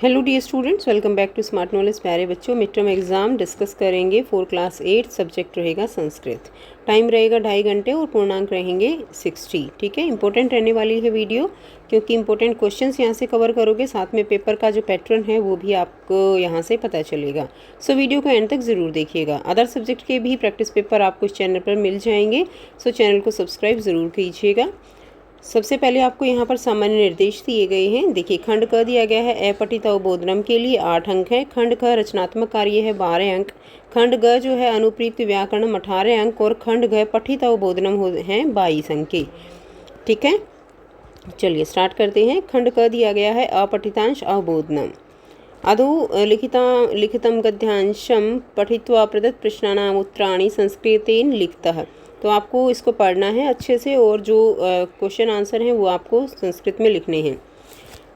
Hello dear students, welcome back to smart knowledge. प्यारे बच्चों, mid term exam discuss करेंगे for class 8। Subject रहेगा Sanskrit. Time रहेगा 2.5 घंटे और पूर्णांक रहेंगे 60। ठीक है, इंपॉर्टेंट रहने वाली है वीडियो, क्योंकि इंपॉर्टेंट क्वेश्चंस यहाँ से कवर करोगे, साथ में पेपर का जो पैटर्न है वो भी आपको यहाँ से पता चलेगा। सो वीडियो को एंड तक ज़रूर देखिएगा। अदर सब्जेक्ट के भी प्रैक्टिस पेपर आपको इस चैनल पर मिल जाएंगे, सो चैनल को सब्सक्राइब ज़रूर कीजिएगा। सबसे पहले आपको यहाँ पर सामान्य निर्देश दिए गए हैं। देखिए, खंड क दिया गया है अपठित अवबोधनम के लिए 8 अंक है। खंड ख रचनात्मक कार्य है 12 अंक। खंड ग जो है अनुप्रयुक्त व्याकरणम 18 अंक और खंड घ पठित अवबोधनम है 22 अंक के। ठीक है, चलिए स्टार्ट करते हैं। खंड क दिया गया है अपठितांश अवबोधनम। अधो लिखितम गद्यांशम पठित्वा प्रदत्त प्रश्नानाम उत्तराणि संस्कृतेन लिखतः। तो आपको इसको पढ़ना है अच्छे से, और जो क्वेश्चन आंसर हैं वो आपको संस्कृत में लिखने हैं।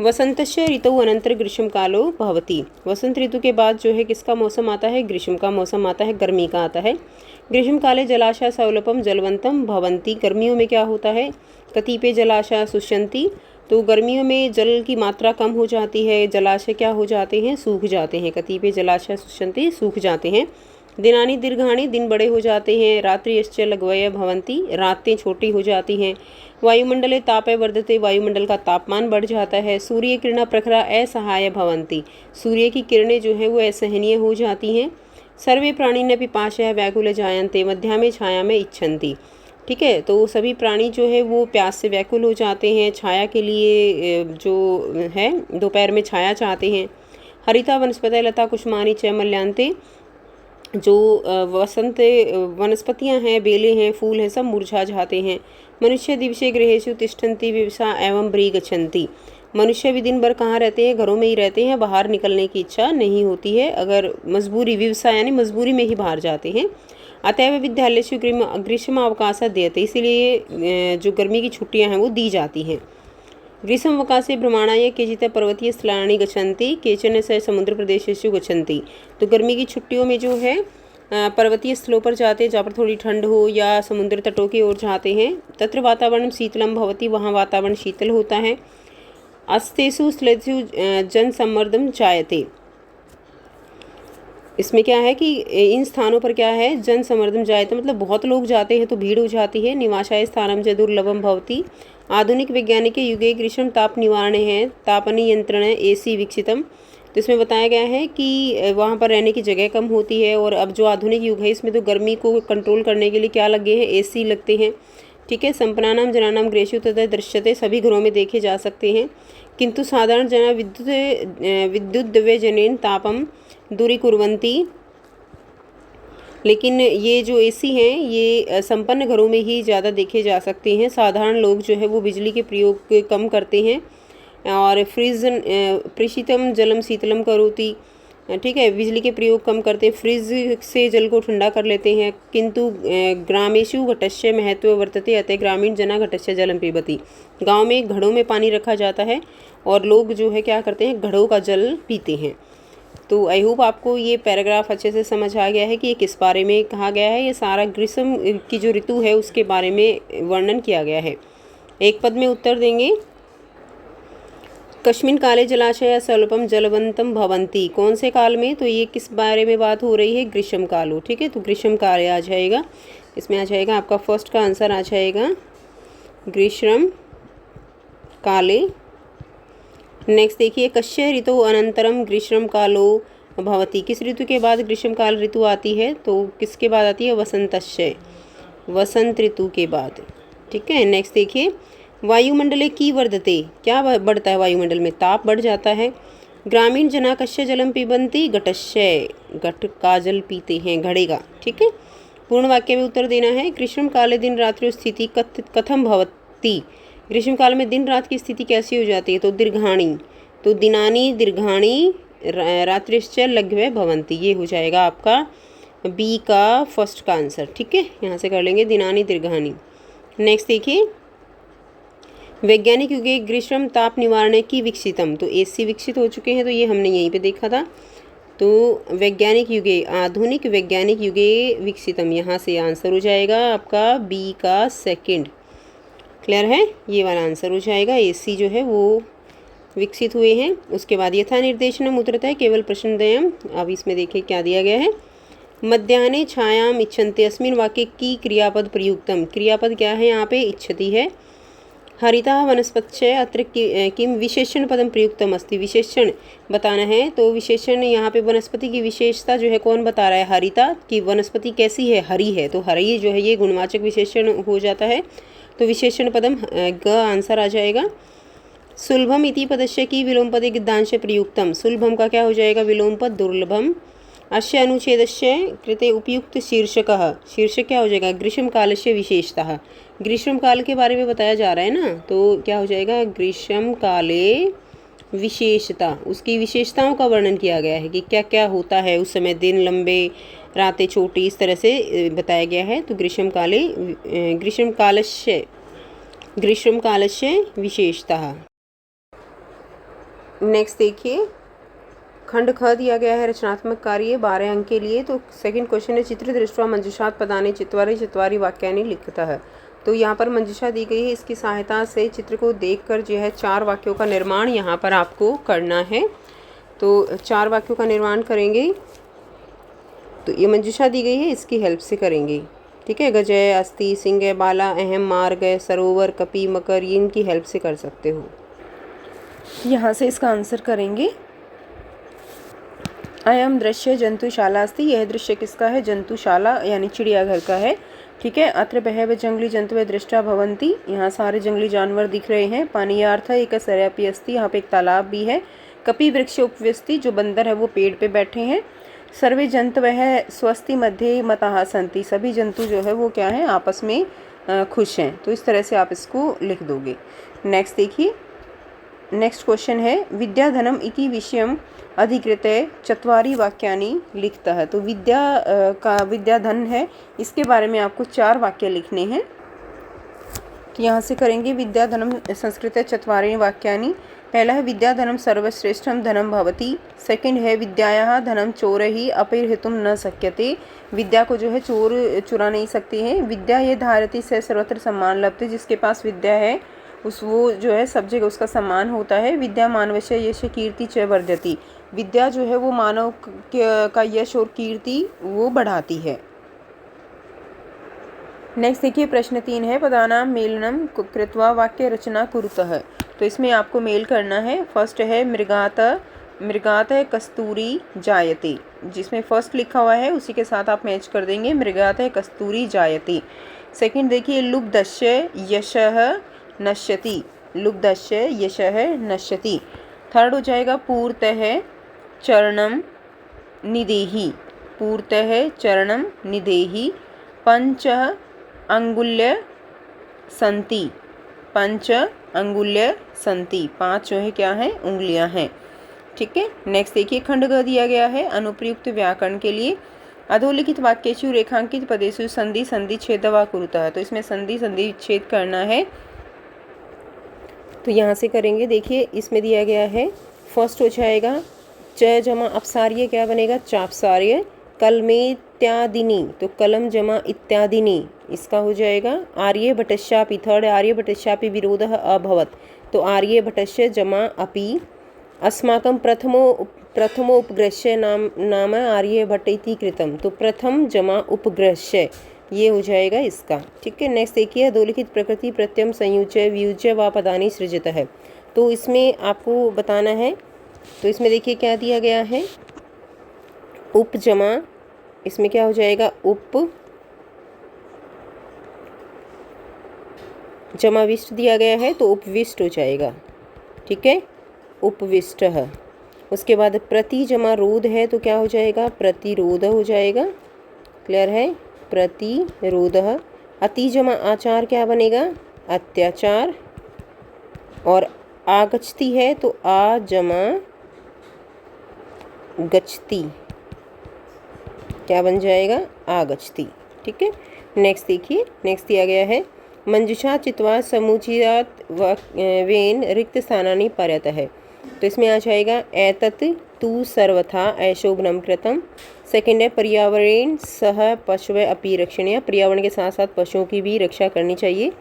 वसंतस्य ऋतु अनंतर ग्रीष्म कालो भवति। वसंत ऋतु के बाद जो है किसका मौसम आता है? ग्रीष्म का मौसम आता है, गर्मी का आता है। ग्रीष्म काले जलाशय सौलभम जलवंतम भवंती। गर्मियों में क्या होता है? कतिपय जलाशय शुष्यन्ति। तो गर्मियों में जल की मात्रा कम हो जाती है, जलाशय क्या हो जाते हैं? सूख जाते हैं। कतिपय जलाशय शुष्यन्ति, सूख जाते हैं। दिनानि दीर्घाणि, दिन बड़े हो जाते हैं। रात्रिश्च लघवय भवन्ति, रातें छोटी हो जाती हैं। वायुमंडले तापय वर्धते, वायुमंडल का तापमान बढ़ जाता है। सूर्य किरणा प्रखरा असहाय भवन्ति, सूर्य की किरणें जो है वो असहनीय हो जाती हैं। सर्वे प्राणिन पिपाशय व्याकुल जायन्ते, मध्या में छाया में इच्छन्ति। ठीक है, तो सभी प्राणी जो है वो प्यास से व्याकुल हो जाते हैं, छाया के लिए जो है दोपहर में छाया चाहते हैं। हरिता वनस्पति लता कुष्मानी च मल्यांते, जो वसंत वनस्पतियां हैं, बेलें हैं, फूल हैं, सब मुरझा जाते हैं। मनुष्य दिवसे गृहेषु तिष्ठन्ति विवसा एवं ब्री गच्छन्ति। मनुष्य भी दिन भर कहाँ रहते हैं? घरों में ही रहते हैं, बाहर निकलने की इच्छा नहीं होती है। अगर मजबूरी, विवसा यानी मजबूरी में ही बाहर जाते हैं। अतएव विद्यालयेषु ग्रीष्म अवकाश देते, इसीलिए जो गर्मी की छुट्टियां हैं वो दी जाती हैं। ग्रीष्मावकाशे भ्रमणाय केचित् पर्वतीय स्थलानि गच्छन्ति, केचन स समुद्र प्रदेशेषु गच्छन्ति। तो गर्मी की छुट्टियों में जो है पर्वतीय स्थलों पर जाते हैं, जहाँ पर थोड़ी ठंड हो, या समुद्र तटों की ओर जाते हैं। तत्र वातावरण शीतलम भवति, वहाँ वातावरण शीतल होता है। अस्तेषु स्थलेषु जन सम्मर्दम जायते। इसमें क्या है कि इन स्थानों पर क्या है? जन समर्दम जायते, मतलब बहुत लोग जाते हैं तो भीड़ हो जाती है। निवासाय स्थानम च दुर्लभम भवति। आधुनिक वैज्ञानिक युगे ग्रीष्म ताप निवारण है ताप नियंत्रण AC विकसितम। तो इसमें बताया गया है कि वहाँ पर रहने की जगह कम होती है, और अब जो आधुनिक युग है इसमें तो गर्मी को कंट्रोल करने के लिए क्या लगे हैं? AC लगते हैं। ठीक है, संपन्नानाम जनानाम गृहेषु तथा दृश्यते, सभी घरों में देखे जा सकते हैं। किंतु साधारण जना विद्युद्व्यजनेन तापम दूरीकुर्वन्ति। लेकिन ये जो AC हैं ये संपन्न घरों में ही ज़्यादा देखे जा सकते हैं। साधारण लोग जो है वो बिजली के प्रयोग कम करते हैं। और फ्रिज प्रशीतम जलम शीतलम करोति। ठीक है, बिजली के प्रयोग कम करते हैं, फ्रिज से जल को ठंडा कर लेते हैं। किंतु ग्रामेषु घटस्य महत्व वर्तते, अतः ग्रामीण जना घटस्य जलम पीबति। गाँव में घड़ों में पानी रखा जाता है और लोग जो है क्या करते हैं? घड़ों का जल पीते हैं। तो आई होप आपको ये पैराग्राफ अच्छे से समझ आ गया है कि ये किस बारे में कहा गया है। ये सारा ग्रीष्म की जो ऋतु है उसके बारे में वर्णन किया गया है। एक पद में उत्तर देंगे। कस्मिन काले जलाशय स्वल्पम जलवंतम भवंती, कौन से काल में? तो ये किस बारे में बात हो रही है? ग्रीष्म कालो। ठीक है, तो ग्रीष्म काल आ जाएगा, इसमें आ जाएगा आपका फर्स्ट का आंसर आ जाएगा ग्रीष्म काले। नेक्स्ट देखिए, कस्य ऋतु अनंतरम ग्रीष्म कालो भवति। किस ऋतु के बाद ग्रीष्म काल ऋतु आती है? तो किसके बाद आती है? वसंतस्य, वसंत ऋतु के बाद। ठीक है, नेक्स्ट देखिए, वायुमंडले की वर्धते, क्या बढ़ता है वायुमंडल में? ताप बढ़ जाता है। ग्रामीण जना कस्य जलम पिबन्ति, घटस्य, घट का जल पीते हैं, घड़े का। ठीक है, पूर्ण वाक्य में उत्तर देना है। ग्रीष्म काले दिन रात्रि स्थिति कथम भवति। ग्रीष्म काल में दिन रात की स्थिति कैसी हो जाती है? तो दीर्घाणी, तो दिनानी दीर्घाणी रात्रिश्च लघ्वे भवन्ति। ये हो जाएगा आपका B का फर्स्ट का आंसर। ठीक है, यहाँ से कर लेंगे दिनानी दीर्घाणी। नेक्स्ट देखिए, वैज्ञानिक युगे ग्रीष्म ताप निवारण की विकसितम। तो AC विकसित हो चुके हैं, तो ये हमने यहीं पे देखा था। तो वैज्ञानिक युगे, आधुनिक वैज्ञानिक युगे विकसितम, यहाँ से आंसर हो जाएगा आपका B का सेकंड। क्लियर है? ये वाला आंसर हो जाएगा। AC जो है वो विकसित हुए हैं। उसके बाद यथा निर्देशनम उत्तरतः केवल प्रश्नद्वयम्। अब इसमें देखिए क्या दिया गया है। मध्याह्ने छायाम इच्छन्ते अस्मिन् वाक्ये की क्रियापद प्रयुक्तम। क्रियापद क्या है यहाँ पे, इच्छति है। हरिता वनस्पत्य अत्र किम विशेषण पदम प्रयुक्तम अस्ति। विशेषण बताना है तो विशेषण यहाँ पे वनस्पति की विशेषता जो है कौन बता रहा है, हरिता की वनस्पति कैसी है, हरी है। तो हरी जो है ये गुणवाचक विशेषण हो जाता है। तो विशेषण पदम ग आंसर आ जाएगा। सुलभम इति पदस्य की विलोम पदे गिद्धांश प्रयुक्तम। सुलभम का क्या हो जाएगा, विलोम पद दुर्लभम। अस्य अनुच्छेदस्य कृते उपयुक्त शीर्षकः। शीर्षक क्या हो जाएगा, ग्रीष्म कालस्य विशेषतः। ग्रीष्म काल के बारे में बताया जा रहा है ना, तो क्या हो जाएगा, ग्रीष्म काले विशेषता। उसकी विशेषताओं का वर्णन किया गया है कि क्या क्या होता है उस समय, दिन लंबे रातें छोटी, इस तरह से बताया गया है। तो ग्रीष्म कालस्य विशेषतः। नेक्स्ट देखिए, खंड ख दिया गया है रचनात्मक कार्य 12 अंक के लिए। तो सेकंड क्वेश्चन है चित्र दृष्ट्वा मंजुषात् पदानि चत्वारि वाक्यानि लिखतः। तो यहाँ पर मंजुषा दी गई है, इसकी सहायता से चित्र को देखकर जो है 4 वाक्यों का निर्माण यहाँ पर आपको करना है। तो 4 वाक्यों का निर्माण करेंगे। तो ये मंजुषा दी गई है, इसकी हेल्प से करेंगे, ठीक है। गजय, अस्थि, सिंह, बाला, अहम, मार्ग, सरोवर, कपि, मकर, ये इनकी हेल्प से कर सकते हो। यहाँ से इसका आंसर करेंगे। अयम दृश्य जंतुशाला अस्ति। यह दृश्य किसका है, जंतुशाला यानी चिड़ियाघर का है, ठीक है। अत्र बहव जंगली जंतुः दृष्टा भवन्ति। यहाँ सारे जंगली जानवर दिख रहे हैं। पानीयार्थ एक सरयापि अस्ति। यहाँ पे एक तालाब भी है। कपि वृक्ष उपविशति। जो बंदर है वो पेड़ पे बैठे हैं। सर्वे जंतवः स्वस्ति मध्ये मतः सन्ति। सभी जंतु जो है वो क्या है, आपस में खुश हैं। तो इस तरह से आप इसको लिख दोगे। नेक्स्ट देखिए, नेक्स्ट क्वेश्चन है विद्याधनम इति विषयम अधिकृत्य चत्वारि वाक्यानि लिखतः। तो विद्याधन है, इसके बारे में आपको 4 वाक्य लिखने हैं। तो यहाँ से करेंगे विद्याधनम संस्कृते चत्वारि वाक्यानि। पहला है विद्याधनम सर्वश्रेष्ठम धनम भवति। सेकंड है विद्यायाः धनम चोरैः अपहर्तुं न शक्यते। विद्या को जो है चोर चुरा नहीं सकते हैं। विद्या ये धारति से सर्वत्र सम्मान लभते। जिसके पास विद्या है वो जो है सब जगह उसका सम्मान होता है। विद्या मानवस्य यश कीर्ति च वर्धति। विद्या जो है वो मानव का यश और कीर्ति वो बढ़ाती है। नेक्स्ट देखिए, प्रश्न 3 है पदानाम मेलनम कृत्वा वाक्य रचना कुरुतः। तो इसमें आपको मेल करना है। फर्स्ट है मृगात कस्तूरी जायते। जिसमें फर्स्ट लिखा हुआ है उसी के साथ आप मैच कर देंगे, मृगात कस्तूरी जायते। सेकंड देखिए, लुब्धस्य यशः नश्यति। लुब्धस्य यशः नश्यति। थर्ड हो जाएगा पूर्तः चरणम निदेहि। पूर्तः चरणम निदेहि। 5 अंगुल्य संति। 5 अंगुल्य संति। 5 जो है क्या है, उंगलियां हैं, ठीक है। नेक्स्ट देखिए, खंड ग दिया गया है अनुप्रयुक्त व्याकरण के लिए। अधोलिखित वाक्येषु रेखांकित पदेषु संधि संधि छेदवा कुरुतः। तो इसमें संधि संधि छेद करना है। तो यहाँ से करेंगे। देखिए इसमें दिया गया है, फर्स्ट हो जाएगा च जमा अपसार्य, क्या बनेगा, चापसार्य। कलमेत्यादिनी, तो कलम जमा इत्यादिनी, इसका हो जाएगा आर्य भटस्यापि। थर्ड आर्य भटस्यापि विरोधः अभवत्। तो आर्य भटस्य जमा अपि। अस्माकं प्रथमो उपग्रहस्य नाम आर्यभट्ट इति कृतम। तो प्रथम जमा उपग्रहस्य, ये हो जाएगा इसका, ठीक है। नेक्स्ट देखिए, अधोलिखित प्रकृति प्रत्यम संयुज्य वियुज्य व पदानि सृजतः है। तो इसमें आपको बताना है। तो इसमें देखिए क्या दिया गया है, उप जमा, इसमें क्या हो जाएगा, उप जमा विष्ट दिया गया है तो उपविष्ट हो जाएगा, ठीक है, उपविष्ट है। उसके बाद प्रति जमा रोध है तो क्या हो जाएगा, प्रतिरोध हो जाएगा, क्लियर है, प्रतिरोध। अति जमा आचार क्या बनेगा, अत्याचार। और आगच्छति है तो आ जमा गच्छति, क्या बन जाएगा, आगच्छति, ठीक है। नेक्स्ट देखिए, नेक्स्ट दिया गया है मंजुषा चित्वा समुचितात् वेन रिक्त स्थानानि पर्यतः। तो इसमें आ जाएगा एतत् तु सर्वथा अशोभनम कृतम। सेकेंड है पर्यावरण सह पशुवे अपि रक्षणीय, पर्यावरण के साथ साथ पशुओं की भी रक्षा करनी चाहिए।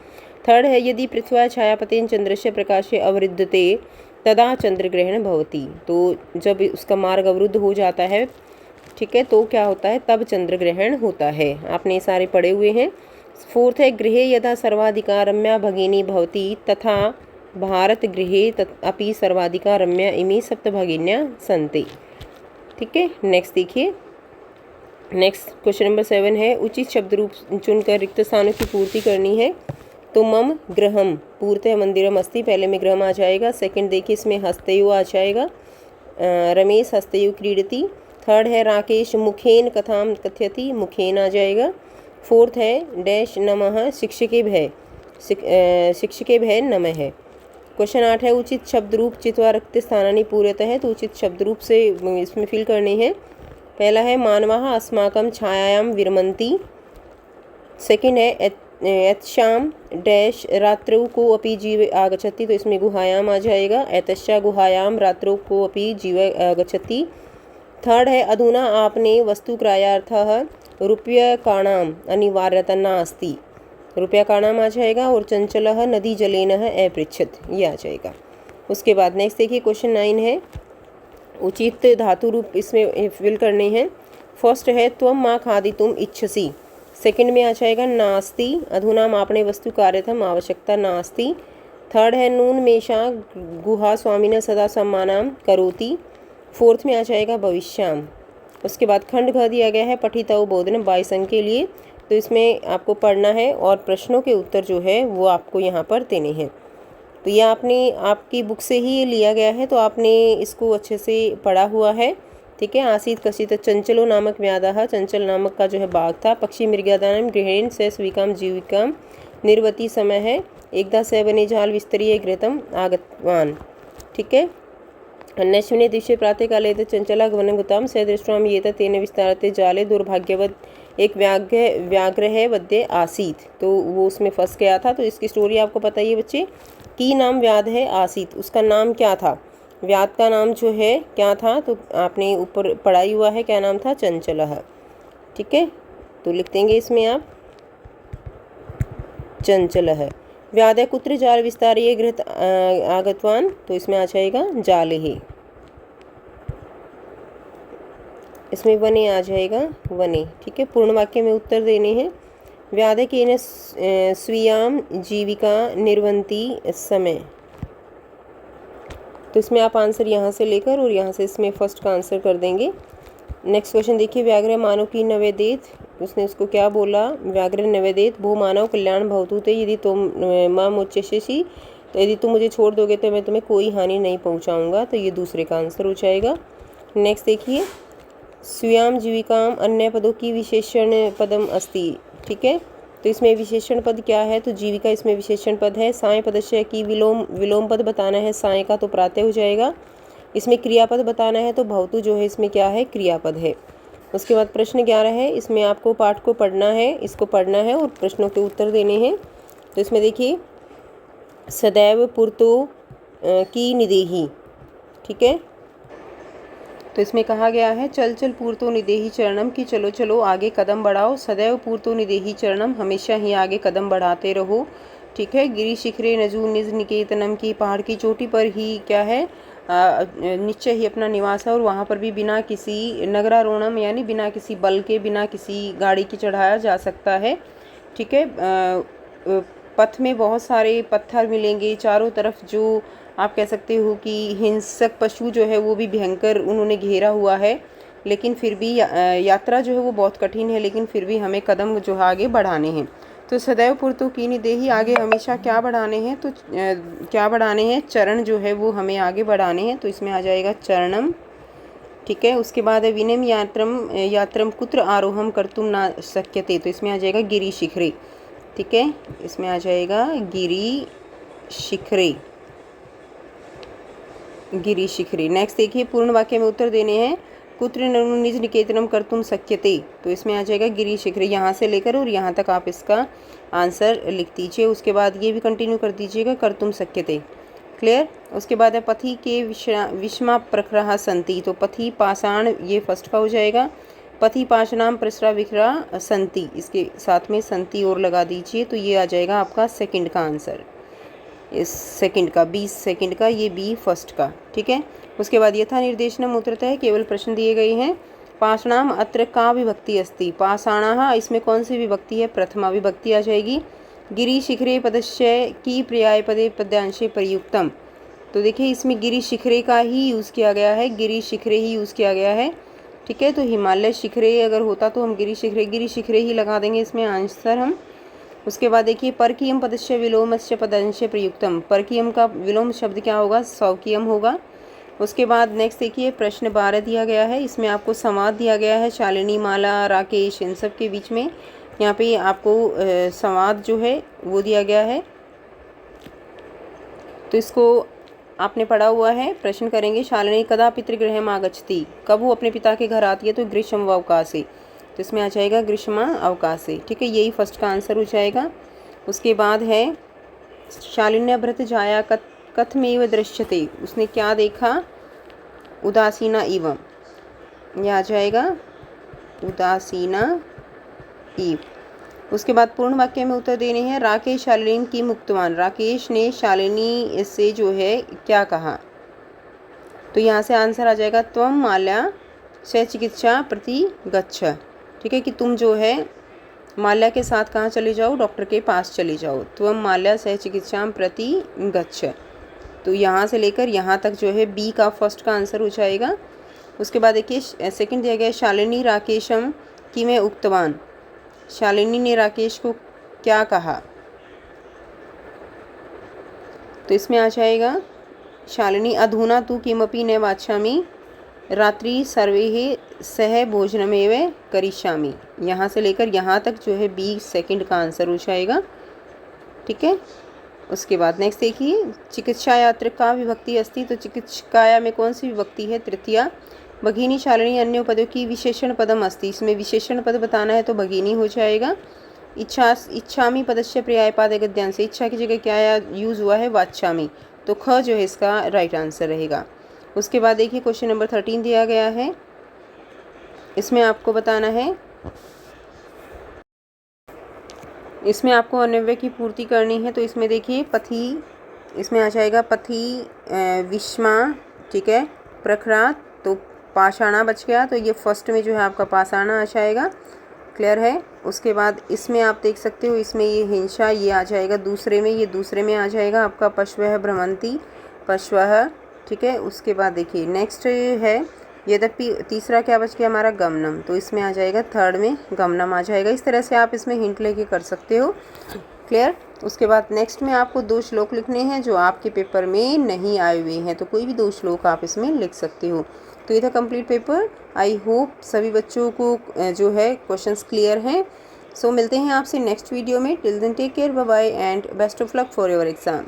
थर्ड है यदि पृथ्वी छायापतेन चंद्रस्य प्रकाशे अवरुद्धते तदा चंद्रग्रहण भवति, तो जब उसका मार्ग अवरुद्ध हो जाता है, ठीक है, तो क्या होता है, तब चंद्र ग्रहण होता है। आपने सारे पढ़े हुए हैं। फोर्थ है गृहे यदा सर्वाधिका रम्या भगिनी भवति तथा भारत गृहे अपि सर्वाधिका रम्या इमे सप्त भगिन्या सन्ति। ठीक है, नेक्स्ट देखिए। नेक्स्ट क्वेश्चन नंबर 7 है उचित शब्द रूप चुनकर रिक्त स्थानों की पूर्ति करनी है। तो मम गृहम पूर्णतः मंदिरम अस्ति, पहले में गृहम आ जाएगा। सेकंड देखिए इसमें हस्तयु आ जाएगा, रमेश हस्तयु क्रीडति। थर्ड है राकेश मुखेन कथाम कथयति, मुखेन आ जाएगा। फोर्थ है डैश नमः शिक्षके भय नमः है। क्वेश्चन 8 है उचित शब्द रूप चित्वा रक्त स्थानानि पूर्यतः है, तो उचित शब्द रूप से इसमें फिल करने हैं। पहला है मानवाः अस्माकं छायायां विरमन्ति। सेकंड है यत्शाम डैश रात्रौ को अपि जीव आगच्छति, तो इसमें गुहायाम आ जाएगा। एतस्या गुहायाम रात्रौ को अपि जीव आगच्छति। थर्ड है अधुना आपने वस्तुक्रायार्थः रूप्यकाणाम अनिवार्यता नास्ति, रूप्यकाणाम आ जाएगा। और चंचलः नदी जलेन अपृच्छत, ये आ जाएगा। उसके बाद नेक्स्ट देखिए क्वेश्चन 9 है उचित धातु रूप इसमें फिल करने हैं। फर्स्ट है त्वं मा खादितुम इच्छसि, सेकंड में आ जाएगा नास्ति, अधुना आपने वस्तु कार्यथम आवश्यकता नास्ति। थर्ड है नून मेषा गुहा स्वामिनः सदा सम्मानम करोति, फोर्थ में आ जाएगा भविष्याम। उसके बाद खंड घ दिया गया है पठितौ बोधन 22 अंक के लिए, तो इसमें आपको पढ़ना है और प्रश्नों के उत्तर जो है वो आपको यहाँ पर देने हैं। तो ये आपने आपकी बुक से ही लिया गया है, तो आपने इसको अच्छे से पढ़ा हुआ है। ठीक है, आसीत कसित चंचलो नामक व्याधः, चंचल नामक का जो है बाघ था। पक्षी मृगयादानम गृहिणी से स्वीकाम जीविकाम निर्वती समय है। एकदा स बने जाल विस्तरीय घृतम आगतवान। ठीक है, अन्यश्विने दिवसे प्रातःकाले चंचला गमनगताम स दृष्टाम ये तेन विस्तारते जाले दुर्भाग्यवत एक व्याघ्र है वद्य आसीत, तो वो उसमें फंस गया था। तो इसकी स्टोरी आपको पता ही है बच्चे। की नाम व्याध है आसीत, उसका नाम क्या था, व्याध का नाम जो है क्या था, तो आपने ऊपर पढ़ाई हुआ है, क्या नाम था, चंचलः। ठीक है, तो लिख देंगे इसमें आप चंचलः। व्याध कुत्र जाल विस्तारीय घृत आगतवान, तो इसमें आ जाएगा जाले ही, इसमें वने आ जाएगा वने। ठीक है, पूर्ण वाक्य में उत्तर देने हैं। व्याधकेन स्वीयाम जीविका निर्वंती समय, तो इसमें आप आंसर यहाँ से लेकर और यहाँ से इसमें फर्स्ट का आंसर कर देंगे। नेक्स्ट क्वेश्चन देखिए व्याघ्र मानव की नवेदेत, उसने उसको क्या बोला, व्याघ्र नवेदेत भू मानव कल्याण भवतु ते यदि तुम माम उच्चेषि, तो यदि तुम मुझे छोड़ दोगे तो मैं तुम्हें कोई हानि नहीं पहुँचाऊँगा, तो ये दूसरे का आंसर हो जाएगा। नेक्स्ट देखिए स्वीयाम जीविकाम अन्य पदों की विशेषण पदम अस्ति। ठीक है, तो इसमें विशेषण पद क्या है, तो जीविका इसमें विशेषण पद है। साय पदस्य की विलोम पद बताना है, साय का तो प्रातः हो जाएगा। इसमें क्रियापद बताना है, तो भवतु जो है इसमें क्या है, क्रियापद है। उसके बाद प्रश्न 11 है, इसमें आपको पाठ को पढ़ना है, इसको पढ़ना है और प्रश्नों के उत्तर देने हैं। तो इसमें देखिए सदैव पुरतो की निदेही। ठीक है, तो इसमें कहा गया है चल चल पूर्तो निदेही चरणम, कि चलो चलो आगे कदम बढ़ाओ। सदैव पूर्तो निदेही चरणम, हमेशा ही आगे कदम बढ़ाते रहो। ठीक है, गिरी शिखरे नजू निज निकेतनम, की पहाड़ की चोटी पर ही क्या है, निश्चय ही अपना निवास है, और वहाँ पर भी बिना किसी नगरारोहणम यानी बिना किसी बल के, बिना किसी गाड़ी की चढ़ाया जा सकता है। ठीक है, पथ में बहुत सारे पत्थर मिलेंगे चारों तरफ, जो आप कह सकते हो कि हिंसक पशु जो है वो भी भयंकर उन्होंने घेरा हुआ है, लेकिन फिर भी यात्रा जो है वो बहुत कठिन है, लेकिन फिर भी हमें कदम जो है आगे बढ़ाने हैं। तो सदैव पुरतो की निदेही, आगे हमेशा क्या बढ़ाने हैं, तो क्या बढ़ाने हैं, चरण जो है वो हमें आगे बढ़ाने हैं, तो इसमें आ जाएगा चरणम। ठीक है, उसके बाद है विनम यात्रम कुत्र आरोहम कर्तुम ना शक्यते, तो इसमें आ जाएगा गिरी शिखरे। ठीक है, इसमें आ जाएगा गिरी शिखरे, गिरी शिखरे। नेक्स्ट देखिए पूर्ण वाक्य में उत्तर देने हैं। कुत्र निज निकेतनम कर्तुम शक्यते, तो इसमें आ जाएगा गिरी शिखरे, यहाँ से लेकर और यहाँ तक आप इसका आंसर लिख दीजिए। उसके बाद ये भी कंटिन्यू कर दीजिएगा कर्तुम शक्यते। क्लियर। उसके बाद है पथि के विषमा प्रखरा संति, तो पथि पाषाण ये फर्स्ट का हो जाएगा। पथि पाषाणाम प्रसरा विखरा संति, इसके साथ में संति और लगा दीजिए, तो ये आ जाएगा आपका सेकंड का आंसर। इस सेकंड का, 20 सेकंड का, ये बी फर्स्ट का, ठीक है। उसके बाद यथा निर्देशनम उत्तरतः केवल प्रश्न दिए गए हैं। पाषाणाम अत्र का विभक्ति अस्ति, पाषाणः इसमें कौन सी विभक्ति है, प्रथमा विभक्ति आ जाएगी। गिरि शिखरे पदस्य की पर्याय पदे पद्यांशे प्रयुक्तम, तो देखिए इसमें गिरि शिखरे का ही यूज़ किया गया है, गिरि शिखरे ही यूज़ किया गया है, ठीक है। तो हिमालय शिखरे अगर होता तो हम गिरि शिखरे ही लगा देंगे इसमें आंसर हम। उसके बाद देखिए परकीयम पदस्य विलोमस्य पदंश प्रयुक्तम, परकीयम का विलोम शब्द क्या होगा, सौकियम होगा। उसके बाद नेक्स्ट देखिए प्रश्न 12 दिया गया है, इसमें आपको संवाद दिया गया है शालिनी, माला, राकेश, इन सब के बीच में यहाँ पे आपको संवाद जो है वो दिया गया है। तो इसको आपने पढ़ा हुआ है, प्रश्न करेंगे। शालिनी कदा पितृगृहम आगच्छति, कब वो अपने पिता के घर आती है, तो ग्रीष्म अवकाशे, तो इसमें आ जाएगा ग्रीष्म अवकाशे, ठीक है। यही फर्स्ट का आंसर हो जाएगा। उसके बाद है शालिन्यभृत जाया कथमेव दृश्यते, उसने क्या देखा, उदासीना इव, यह आ जाएगा उदासीना इव। उसके बाद पूर्ण वाक्य में उत्तर देने हैं। राकेश शालिनी की मुक्तवान, राकेश ने शालिनी से जो है क्या कहा, तो यहाँ से आंसर आ जाएगा त्वम माल्या से चिकित्सा प्रति गच्छ, ठीक है, कि तुम जो है माल्या के साथ कहाँ चले जाओ, डॉक्टर के पास चले जाओ। त्वम माल्या से चिकित्सा प्रति गच्छ, तो यहाँ से लेकर यहाँ तक जो है बी का फर्स्ट का आंसर हो जाएगा। उसके बाद देखिए सेकंड दिया गया शालिनी राकेशम कि मैं उक्तवान, शालिनी ने राकेश को क्या कहा, तो इसमें आ जाएगा शालिनी अधुना तु किमपि न वाचामि रात्रि सर्वे सह भोजनमेव करिष्यामि, यहाँ से लेकर यहाँ तक जो है बी सेकंड का आंसर हो जाएगा, ठीक है। उसके बाद नेक्स्ट देखिए चिकित्सायात्र का विभक्ति अस्ति, तो चिकित्साया में कौन सी विभक्ति है, तृतीया। भगिनी शालिनी अन्य पदों की विशेषण पदम अस्ति, इसमें विशेषण पद बताना है तो भगिनी हो जाएगा। इच्छामी पदस्य पर्यायपाद गद्यांश से, इच्छा की जगह क्या यूज़ हुआ है, वाचामी, तो ख जो है इसका राइट आंसर रहेगा। उसके बाद देखिए क्वेश्चन नंबर 13 दिया गया है, इसमें आपको बताना है, इसमें आपको अन्वय की पूर्ति करनी है। तो इसमें देखिए पथी, इसमें आ जाएगा पथी विष्मा, ठीक है, प्रखरात, तो पाषाणा बच गया, तो ये फर्स्ट में जो है आपका पाषाणा आ जाएगा, क्लियर है। उसके बाद इसमें आप देख सकते हो, इसमें ये हिंसा ये आ जाएगा दूसरे में, ये दूसरे में आ जाएगा आपका पश्वः भ्रमंती, पश्वः, ठीक है। उसके बाद देखिए नेक्स्ट है यद्यपि, तीसरा क्या बच गया हमारा, गमनम, तो इसमें आ जाएगा थर्ड में गमनम आ जाएगा। इस तरह से आप इसमें हिंट लेके कर सकते हो, क्लियर। उसके बाद नेक्स्ट में आपको 2 श्लोक लिखने हैं जो आपके पेपर में नहीं आए हुए हैं, तो कोई भी 2 श्लोक आप इसमें लिख सकते हो। तो ये था कंप्लीट पेपर। आई होप सभी बच्चों को जो है क्वेश्चंस क्लियर हैं। सो मिलते हैं आपसे नेक्स्ट वीडियो में। Till then take care, bye bye and best of luck for your exam.